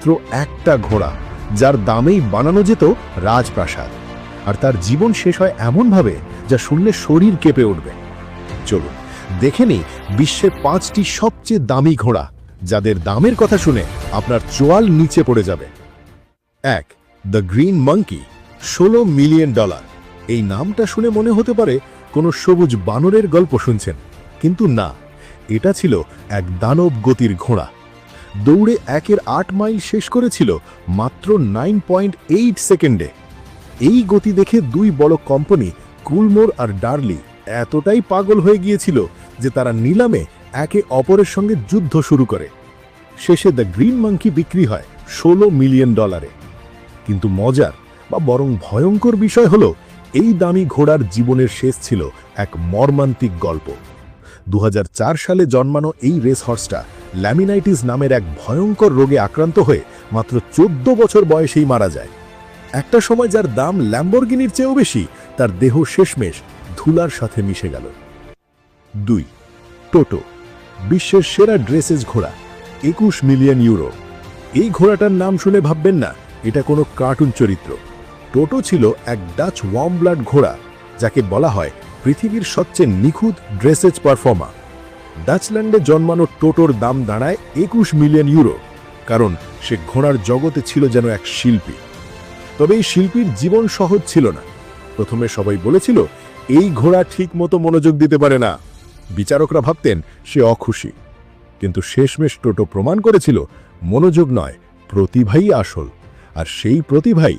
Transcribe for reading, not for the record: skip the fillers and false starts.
মাত্র একটা ঘোড়া, যার দামেই বানানো যেত রাজপ্রাসাদ। আর তার জীবন শেষ হয় এমনভাবে যা শুনলে শরীর কেঁপে উঠবে। চলুন দেখে নিই বিশ্বের 5টি সবচেয়ে দামি ঘোড়া, যাদের দামের কথা শুনে আপনার চোয়াল নিচে পড়ে যাবে। 1. The green monkey, $16 million. এই নামটা শুনে মনে হতে পারে কোনো সবুজ বানরের গল্প শুনছেন, কিন্তু না, এটা ছিল এক দানব গতির ঘোড়া। দৌড়ে 1.8 মাইল শেষ করেছিল মাত্র 9.8 সেকেন্ডে। এই গতি দেখে দুই বড় কোম্পানি কুলমোর আর ডার্লি এতটাই পাগল হয়ে গিয়েছিল যে তারা নিলামে একে অপরের সঙ্গে যুদ্ধ শুরু করে। শেষে দ্য গ্রিন মাঙ্কি বিক্রি হয় $16 মিলিয়ন। কিন্তু মজার বা বরং ভয়ঙ্কর বিষয় হলো, এই দামি ঘোড়ার জীবনের শেষ ছিল এক মর্মান্তিক গল্প। 2004 সালে জন্মানো এই রেস হর্সটা ল্যামিনাইটিস নামের এক ভয়ঙ্কর রোগে আক্রান্ত হয়ে মাত্র 14 বছর বয়সেই মারা যায়। একটা সময় যার দাম ল্যাম্বরগিনির চেয়েও বেশি, তার দেহ শেষমেশ ধুলার সাথে মিশে গেল। 2. টোটো, বিশ্বের সেরা ড্রেসেজ ঘোড়া, $21 মিলিয়ন। এই ঘোড়াটার নাম শুনে ভাববেন না এটা কোনো কার্টুন চরিত্র। টোটো ছিল এক ডাচ ওয়ার্ম ব্লাড ঘোড়া, যাকে বলা হয় পৃথিবীর সবচেয়ে নিখুঁত ড্রেসেজ পারফর্মার। ডাচল্যান্ডে জন্মানো টোটোর দাম দাঁড়ায় $21 মিলিয়ন, কারণ সে ঘোড়ার জগতে ছিল যেন এক শিল্পী। তবে এই শিল্পীর জীবন সহজ ছিল না। প্রথমে সবাই বলেছিল এই ঘোড়া ঠিক মতো মনোযোগ দিতে পারে না, বিচারকরা ভাবতেন সে অখুশি। কিন্তু শেষমেশ টোটো প্রমাণ করেছিল মনোযোগ নয়, প্রতিভাই আসল। আর সেই প্রতিভাই